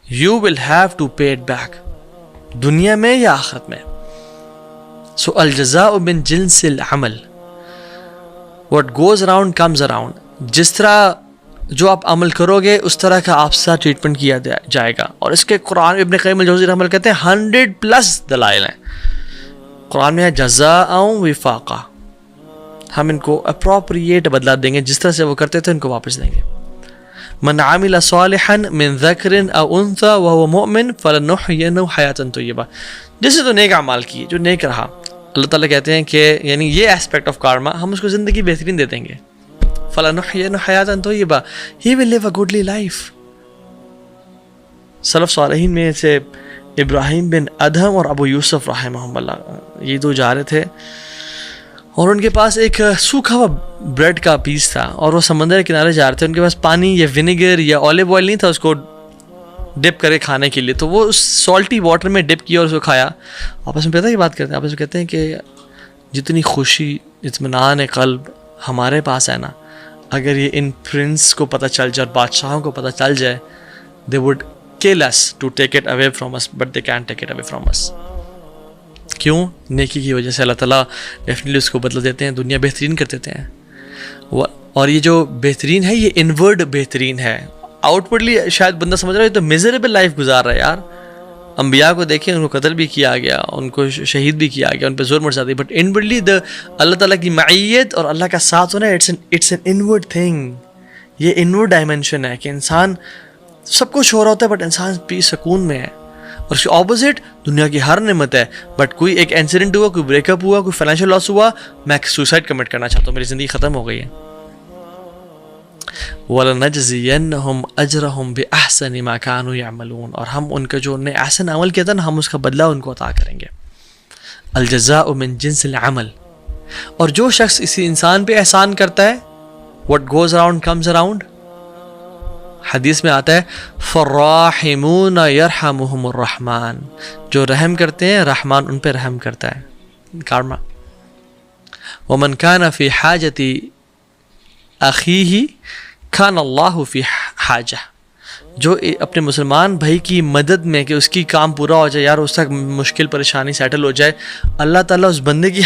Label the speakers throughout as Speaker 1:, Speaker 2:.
Speaker 1: you will have to pay it back, دنیا میں یا آخرت میں. So الجزاء من جنس العمل, what goes around comes around. جس طرح جو آپ عمل کرو گے اس طرح کا آپ سے ٹریٹمنٹ کیا جائے گا. اور اس کے قرآن ابن قیم الجوزی رحمہ اللہ کہتے ہیں 100+ دلائل ہیں قرآن میں. جزاء وفاقا, ہم ان کو اپروپریٹ بدلہ دیں گے, جس طرح سے وہ کرتے تھے ان کو واپس دیں گے. من عمل صالحا من ذکر او انثى وهو مؤمن فلنحيينه حیاة طیبہ, جیسے تو نیک اعمال کیے, جو نیک رہا. اللہ تعالیٰ کہتے ہیں کہ یعنی یہ اسپیکٹ آف کارما ہم اس کو زندگی بہترین دے دیں گے. فلنحيينه حیاة طیبہ, he will live a goodly life. سلف صالحین میں سے ابراہیم بن ادہم اور ابو یوسف رحمہم اللہ, یہ دو جا رہے تھے اور ان کے پاس ایک سوکھا ہوا بریڈ کا پیس تھا اور وہ سمندر کے کنارے جا رہے تھے. ان کے پاس پانی یا ونیگر یا اولیو آئل نہیں تھا اس کو ڈپ کرے کھانے کے لیے, تو وہ اس سالٹی واٹر میں ڈپ کیا اور اس کو کھایا. آپس میں پتہ یہ بات کرتے ہیں, آپس میں کہتے ہیں کہ جتنی خوشی اطمینان قلب ہمارے پاس ہے نا, اگر یہ ان پرنس کو پتہ چل جائے اور بادشاہوں کو پتہ چل جائے, they would kill us to take it away from us, but they can't take it away from us. کیوں؟ نیکی کی وجہ سے اللہ تعالیٰ ڈیفینیٹلی اس کو بدل دیتے ہیں, دنیا بہترین کر دیتے ہیں. اور یہ جو بہترین ہے یہ انورڈ بہترین ہے. آؤٹ ورڈلی شاید بندہ سمجھ رہا ہے تو میزریبل لائف گزار رہا ہے یار. انبیاء کو دیکھیں, ان کو قتل بھی کیا گیا, ان کو شہید بھی کیا گیا, ان پہ زور مرزا دی, بٹ انورڈلی اللہ تعالیٰ کی معیت اور اللہ کا ساتھ ہونا اٹس این انورڈ تھنگ. یہ انورڈ ڈائمینشن ہے کہ انسان سب کچھ ہو رہا ہوتا ہے بٹ انسان پیس سکون میں ہے. اور اس کے اپوزٹ دنیا کی ہر نعمت ہے بٹ کوئی ایک انسیڈنٹ ہوا, کوئی بریک اپ ہوا, کوئی فائنینشیل لاس ہوا, میں سوسائڈ کمٹ کرنا چاہتا ہوں, میری زندگی ختم ہو گئی ہے. وَلَنَجْزِيَنَّهُمْ أَجْرَهُمْ بِأَحْسَنِ مَا كَانُوا يَعْمَلُونَ, اور ہم ان کا جو انہیں احسن عمل کیا تھا نا, ہم اس کا بدلہ ان کو عطا کریں گے. الجزاء من جنس العمل, اور جو شخص اسی انسان پہ احسان کرتا ہے, what goes around comes around. حدیث میں آتا ہے فالراحمون یرحمہم الرحمن, جو رحم کرتے ہیں رحمان ان پہ رحم کرتا ہے. کارما. ومن کان فی حاجت اخیہ کان اللہ فی حاجہ, جو اپنے مسلمان بھائی کی مدد میں کہ اس کی کام پورا ہو جائے, یار اس تک مشکل پریشانی سیٹل ہو جائے, اللہ تعالیٰ اس بندے کی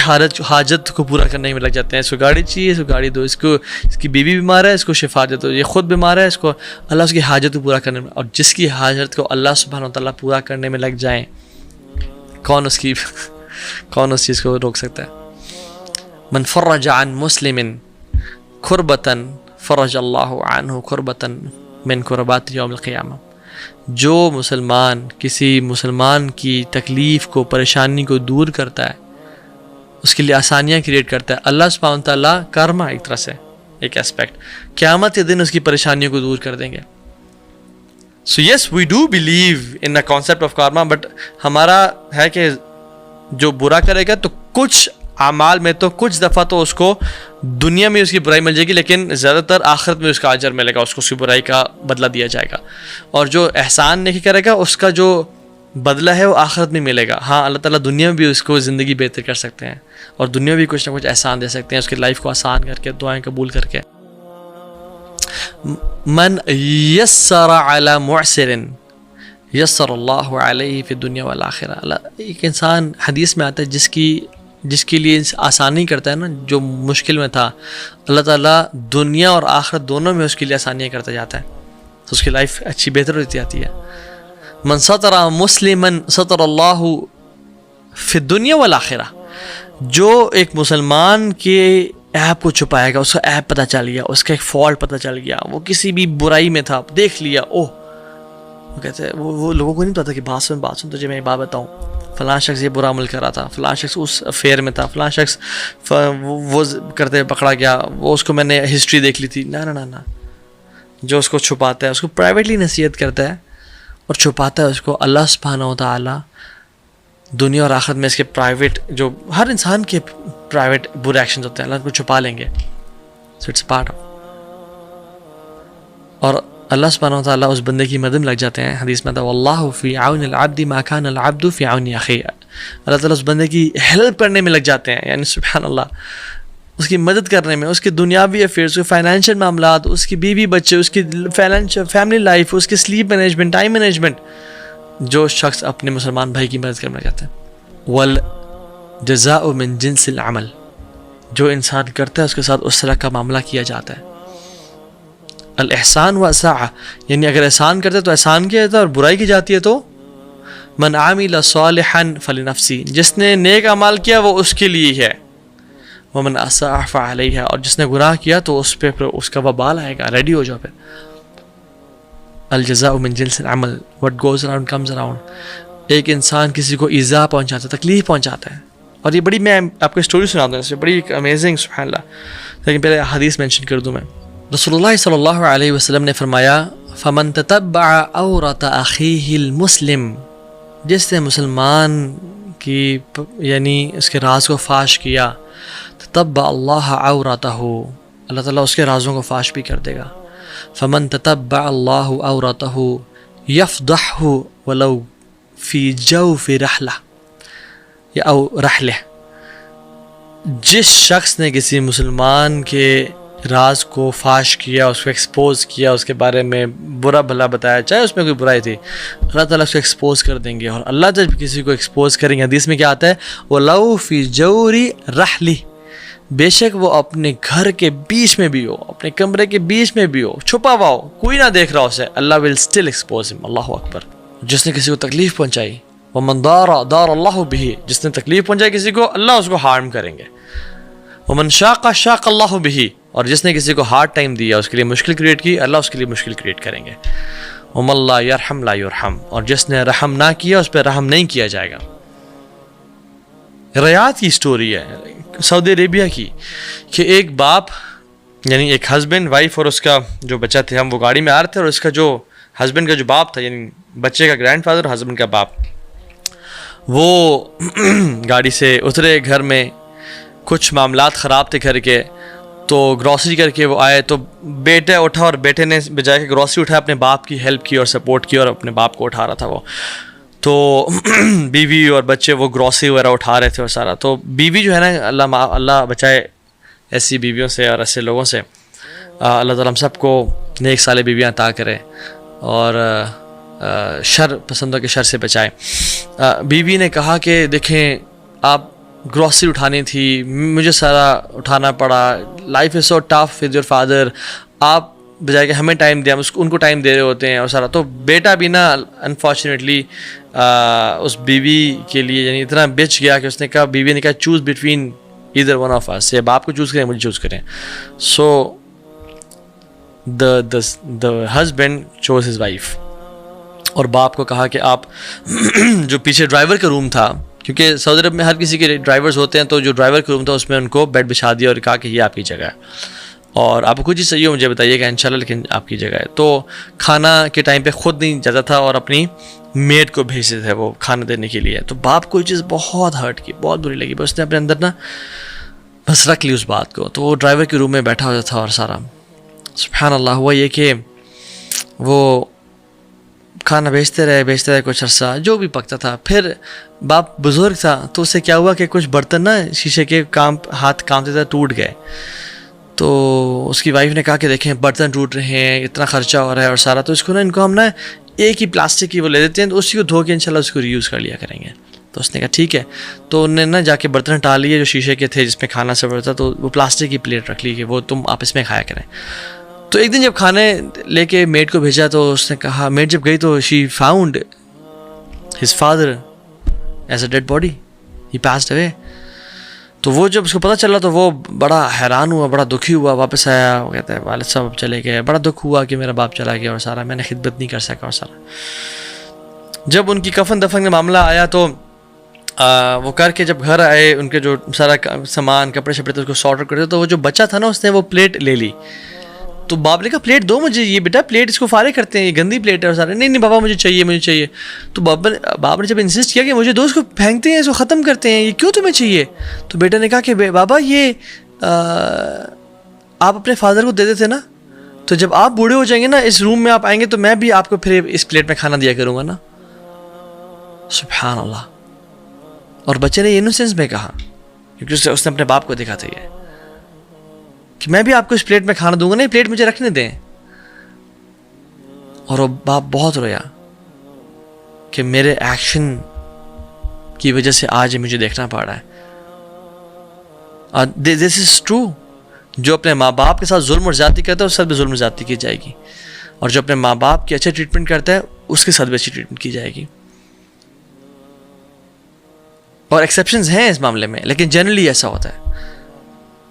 Speaker 1: حاجت کو پورا کرنے میں لگ جاتے ہیں. اس کو گاڑی چاہیے, اس کو گاڑی دو, اس کی بیوی بیمار ہے, اس کو شفا دے دو, یہ خود بیمار ہے, اس کو اللہ اس کی حاجت کو پورا کرنے میں. اور جس کی حاجت کو اللہ سبحانہ وتعالیٰ پورا کرنے میں لگ جائیں, کون اس چیز کو روک سکتا ہے. من فرج عن مسلم کربتاً فرج اللہ عنہ کربتاً من کربات یوم القیامہ, جو مسلمان کسی مسلمان کی تکلیف کو, پریشانی کو دور کرتا ہے, اس کے لیے آسانیاں کریٹ کرتا ہے, اللہ سبحانہ وتعالیٰ کارما ایک طرح سے ایک اسپیکٹ قیامت کے دن اس کی پریشانیوں کو دور کر دیں گے. So yes we do believe in a concept of karma, but ہمارا ہے کہ جو برا کرے گا تو کچھ اعمال میں تو کچھ دفعہ تو اس کو دنیا میں اس کی برائی مل جائے گی, لیکن زیادہ تر آخرت میں اس کا اجر ملے گا, اس کو اس کی برائی کا بدلہ دیا جائے گا. اور جو احسان نیکی کرے گا اس کا جو بدلہ ہے وہ آخرت میں ملے گا. ہاں اللہ تعالیٰ دنیا میں بھی اس کو زندگی بہتر کر سکتے ہیں اور دنیا میں بھی کچھ نہ کچھ احسان دے سکتے ہیں, اس کی لائف کو آسان کر کے, دعائیں قبول کر کے. من یسر علی معسر یسر اللہ علیہ فی الدنیا والآخرہ. ایک انسان حدیث میں آتا ہے جس کے لیے آسانی کرتا ہے نا, جو مشکل میں تھا, اللہ تعالیٰ دنیا اور آخرت دونوں میں اس کے لیے آسانیاں کرتا جاتا ہے, تو اس کی لائف اچھی بہتر ہوتی جاتی ہے. من ستر مسلما ستر اللہ فی الدنیا والآخرہ, جو ایک مسلمان کے ایپ کو چھپائے گا, اس کا ایپ پتہ چل گیا, اس کا ایک فالٹ پتہ چل گیا, وہ کسی بھی برائی میں تھا, دیکھ لیا, اوہ وہ کہتے ہیں وہ لوگوں کو نہیں پتا کہ بات سن تجھے میں یہ بات بتاؤں, فلاں شخص یہ برا عمل کر رہا تھا, فلاں شخص اس افیئر میں تھا, فلاں شخص وہ کرتے پکڑا گیا, وہ اس کو میں نے ہسٹری دیکھ لی تھی. نہ جو اس کو چھپاتا ہے اس کو پرائیویٹلی نصیحت کرتا ہے اور چھپاتا ہے اس کو, اللہ سبحانہ و تعالیٰ دنیا اور آخرت میں اس کے پرائیویٹ, جو ہر انسان کے پرائیویٹ برے ایکشنز ہوتے ہیں, اللہ کو چھپا لیں گے. So it's part of. اور اللہ سبحانہ و تعالیٰ اس بندے کی مدد میں لگ جاتے ہیں. حدیث میں تھا واللہ فی عون العبد ما کان العبد فی عون اخیہ, اللہ تعالیٰ اس بندے کی ہیلپ کرنے میں لگ جاتے ہیں. یعنی سبحان اللہ, اس کی مدد کرنے میں، اس کے دنیاوی افیئرس، اس کے فائنینشیل معاملات، اس کی بیوی بچے، اس کی فیملی لائف، اس کی سلیپ مینجمنٹ، ٹائم مینجمنٹ، جو شخص اپنے مسلمان بھائی کی مدد کرنا چاہتے ہیں۔ والجزاء من جنس العمل، جو انسان کرتا ہے اس کے ساتھ اس طرح کا معاملہ کیا جاتا ہے۔ الاحسان واسعہ، یعنی اگر احسان کرتے تو احسان کیا جاتا ہے، اور برائی کی جاتی ہے تو من عمل صالحا فلنفسی، جس نے نیک اعمال کیا وہ اس کے لیے ہے، ومن اساء فعلیہ، اور جس نے گناہ کیا تو اس پہ اس کا وبال آئے گا، ریڈی ہو جاؤ پھر۔ الجزاء من جنس العمل، what goes around comes around۔ ایک انسان کسی کو ایذا پہنچاتا ہے، تکلیف پہنچاتا ہے، اور یہ بڑی، میں آپ کو اسٹوری سناتا ہوں اس سے، بڑی امیزنگ، سبحان اللہ، لیکن پہلے حدیث مینشن کر دوں میں۔ رسول اللہ صلی اللہ علیہ وسلم نے فرمایا فمن تتبع عورت اخیہ المسلم، جس نے مسلمان کی یعنی اس کے راز کو فاش کیا، تتبع اللہ عورتہ، اللہ تعالیٰ اس کے رازوں کو فاش بھی کر دے گا۔ فمن تتبع اللہ عورتہ یفضحہ ولو فی جوف رحلہ یا او رحلہ، جس شخص نے کسی مسلمان کے راز کو فاش کیا، اس کو ایکسپوز کیا، اس کے بارے میں برا بھلا بتایا، چاہے اس میں کوئی برائی تھی، اللہ تعالیٰ اس کو ایکسپوز کر دیں گے۔ اور اللہ جب کسی کو ایکسپوز کریں گے، حدیث میں کیا آتا ہے، وَلَوْ فِي جَوْرِ رَحْلِ، بے شک وہ اپنے گھر کے بیچ میں بھی ہو، اپنے کمرے کے بیچ میں بھی ہو، چھپا ہوا ہو، کوئی نہ دیکھ رہا اسے، اللہ will still expose him۔ اللہ اکبر۔ جس نے کسی کو تکلیف پہنچائی، وَمَنْ دَارَ اللَّهُ بِهِ، جس نے تکلیف پہنچائی کسی کو، اللہ اس کو ہارم کریں گے۔ وَمَنْ شَاقَ شَاقَ اللَّهُ بِهِ، اور جس نے کسی کو ہارڈ ٹائم دیا، اس کے لیے مشکل کریٹ کی، اللہ اس کے لیے مشکل کریٹ کریں گے۔ وَمَنْ لَا يَرْحَمْ لَا يُرْحَمْ، اور جس نے رحم نہ کیا اس پہ رحم نہیں کیا جائے گا۔ ریاض کی سٹوری ہے سعودی عربیہ کی، کہ ایک باپ یعنی ایک ہسبینڈ، وائف اور اس کا جو بچہ تھے، ہم وہ گاڑی میں آ رہے تھے، اور اس کا جو ہسبینڈ کا جو باپ تھا، یعنی بچے کا گرینڈ فادر، ہسبینڈ کا باپ، وہ گاڑی سے اترے، گھر میں کچھ معاملات خراب تھے گھر کے، تو گروسری کر کے وہ آئے، تو بیٹا اٹھا، اور بیٹے نے بجائے کہ گروسری اٹھایا اپنے باپ کی ہیلپ کی اور سپورٹ کی، اور اپنے باپ کو اٹھا رہا تھا وہ، تو بیوی اور بچے وہ گروسری وغیرہ اٹھا رہے تھے اور سارا، تو بیوی جو ہے نا، اللہ بچائے ایسی بیویوں سے اور ایسے لوگوں سے، اللہ تعالیٰ ہم سب کو نیک صالح بیویاں عطا کرے، اور شر پسندوں کے شر سے بچائے۔ بیوی نے کہا کہ دیکھیں آپ گروسری اٹھانی تھی، مجھے سارا اٹھانا پڑا، life is so tough with your father, آپ بجائے کہ ہمیں ٹائم دیں، ہم ان کو ٹائم دے رہے ہوتے ہیں اور سارا، تو بیٹا بھی نا انفارچونیٹلی اس بیوی کے لیے یعنی اتنا بچ گیا کہ اس نے کہا، بیوی نے کہا choose between either one of us, یا باپ کو چوز کریں مجھے چوز کریں۔ سو the husband chose his wife، اور باپ کو کہا کہ آپ جو پیچھے ڈرائیور کا روم تھا، کیونکہ سعودی عرب میں ہر کسی کے ڈرائیورز ہوتے ہیں، تو جو ڈرائیور کا روم تھا اس میں ان کو بیڈ بچھا دیا اور کہا کہ یہ آپ کی جگہ ہے، اور آپ کو کچھ چیز چاہیے مجھے بتائیے گا انشاءاللہ، لیکن آپ کی جگہ ہے۔ تو کھانا کے ٹائم پہ خود نہیں جاتا تھا، اور اپنی میڈ کو بھیجتے تھے وہ کھانا دینے کے لیے۔ تو باپ کو یہ چیز بہت ہرٹ کی، بہت بری لگی، بس اس نے اپنے اندر نا بس رکھ لی اس بات کو، تو وہ ڈرائیور کے روم میں بیٹھا ہوا تھا، اور سارا سبحان اللہ ہوا یہ کہ وہ کھانا بھیجتے رہے کچھ عرصہ، جو بھی پکتا تھا۔ پھر باپ بزرگ تھا، تو اس سے کیا ہوا کہ کچھ برتن نا شیشے کے ہاتھ کامتے تھے، ٹوٹ گئے۔ تو اس کی وائف نے کہا کہ دیکھیں برتن ٹوٹ رہے ہیں، اتنا خرچہ ہو رہا ہے اور سارا، تو اس کو ہم نا ایک ہی پلاسٹک کی وہ لے دیتے ہیں، تو اسی کو دھو کے انشاءاللہ اس کو ری یوز کر لیا کریں گے۔ تو اس نے کہا ٹھیک ہے، تو انہوں نے نا جا کے برتن ہٹا لیے جو شیشے کے تھے جس میں کھانا سرو تھا، تو وہ پلاسٹک کی پلیٹ رکھ لی کہ وہ تم آپس میں کھایا کریں۔ تو ایک دن جب کھانے لے کے میڈ کو بھیجا، تو اس نے کہا، میڈ جب گئی تو she found his father as a dead body, he passed away. تو وہ جب اس کو پتہ چلا تو وہ بڑا حیران ہوا، بڑا دکھی ہوا، واپس آیا، وہ کہتا ہے والد صاحب چلے گئے، بڑا دکھ ہوا کہ میرا باپ چلا گیا اور سارا، میں نے خدمت نہیں کر سکا اور سارا۔ جب ان کی کفن دفن کا معاملہ آیا تو وہ کر کے جب گھر آئے، ان کے جو سارا سامان کپڑے شپڑے تھے اس کو سارٹ کرتے، تو وہ جو بچہ تھا نا اس نے وہ پلیٹ لے لی۔ تو باپ نے کہا پلیٹ دو مجھے، یہ بیٹا پلیٹ اس کو فارغ کرتے ہیں، یہ گندی پلیٹ ہے اور سارے، نہیں بابا مجھے چاہیے۔ تو باپ نے جب انسسٹ کیا کہ مجھے دو، اس کو پھینکتے ہیں، اس کو ختم کرتے ہیں، یہ کیوں تمہیں چاہیے؟ تو بیٹا نے کہا کہ بابا یہ آپ اپنے فادر کو دے دیتے نا، تو جب آپ بوڑھے ہو جائیں گے نا، اس روم میں آپ آئیں گے تو میں بھی آپ کو پھر اس پلیٹ میں کھانا دیا کروں گا نا۔ سبحان اللہ۔ اور بچے نے انوسینس میں کہا، کیونکہ اس نے اپنے باپ کو دیکھا تھا یہ، کہ میں بھی آپ کو اس پلیٹ میں کھانا دوں گا, نہیں پلیٹ مجھے رکھنے دیں. اور وہ باپ بہت رویا کہ میرے ایکشن کی وجہ سے آج مجھے دیکھنا پڑ رہا ہے. دس از ٹرو. جو اپنے ماں باپ کے ساتھ ظلم اور زیادتی کرتا ہے اس کے ساتھ بھی ظلم اور زیادتی کی جائے گی, اور جو اپنے ماں باپ کی اچھا ٹریٹمنٹ کرتا ہے اس کے ساتھ بھی اچھی ٹریٹمنٹ کی جائے گی. اور ایکسیپشنز ہیں اس معاملے میں, لیکن جنرلی ایسا ہوتا ہے.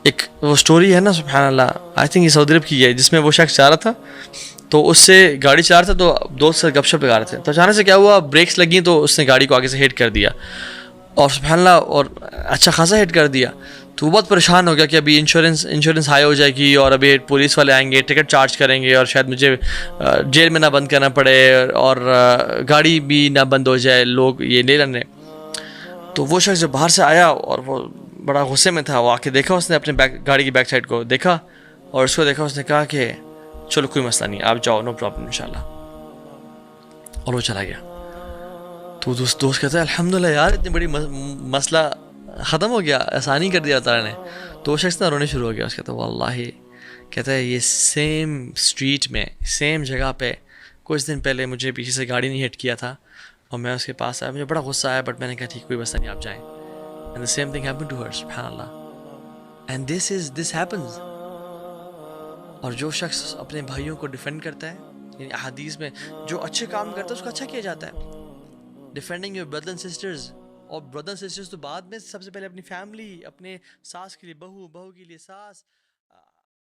Speaker 1: ایک وہ سٹوری ہے نا, سبحان اللہ, آئی تھنک یہ سعودی عرب کی ہے, جس میں وہ شخص جا رہا تھا تو اس سے گاڑی چلا رہا تھا, تو دوست سے گپ شپ لگا رہے تھے, تو اچانک سے کیا ہوا, بریکس لگیں تو اس نے گاڑی کو آگے سے ہٹ کر دیا, اور سبحان اللہ, اور اچھا خاصا ہٹ کر دیا. تو وہ بہت پریشان ہو گیا کہ ابھی انشورنس ہائی ہو جائے گی, اور ابھی پولیس والے آئیں گے, ٹکٹ چارج کریں گے, اور شاید مجھے جیل میں نہ بند کرنا پڑے, اور گاڑی بھی نہ بند ہو جائے, لوگ یہ لے لینے. تو وہ شخص جو باہر سے آیا اور وہ بڑا غصے میں تھا, وہ آ کے دیکھا, اس نے اپنے گاڑی کی بیک سائڈ کو دیکھا, اور اس کو دیکھا, اس نے کہا کہ چلو کوئی مسئلہ نہیں, آپ جاؤ, نو پرابلم انشاءاللہ, اور وہ چلا گیا. تو دوست کہتا ہے الحمدللہ یار, اتنی بڑی مسئلہ ختم ہو گیا, آسانی کر دیا تعالیٰ نے. تو وہ شخص نہ رونے شروع ہو گیا. اس کہتا ہے واللہ, کہتا ہے یہ سیم اسٹریٹ میں, سیم جگہ پہ کچھ دن پہلے مجھے پیچھے سے گاڑی نہیں ہٹ کیا تھا, اور میں اس کے پاس آیا, مجھے بڑا غصہ آیا, بٹ میں نے کہا ٹھیک کوئی مسئلہ نہیں, آپ جائیں. And the same thing happened to her, سبحان اللہ. And this happens. اور جو شخص اپنے بھائیوں کو ڈیفینڈ کرتا ہے, یعنی احادیث میں جو اچھے کام کرتا ہے اس کا اچھا کیا جاتا ہے. Defending your brother and sisters, اور بردر اینڈ سسٹرز تو بعد میں, سب سے پہلے اپنی فیملی, اپنے ساس کے لیے بہو, بہو کے لیے ساس.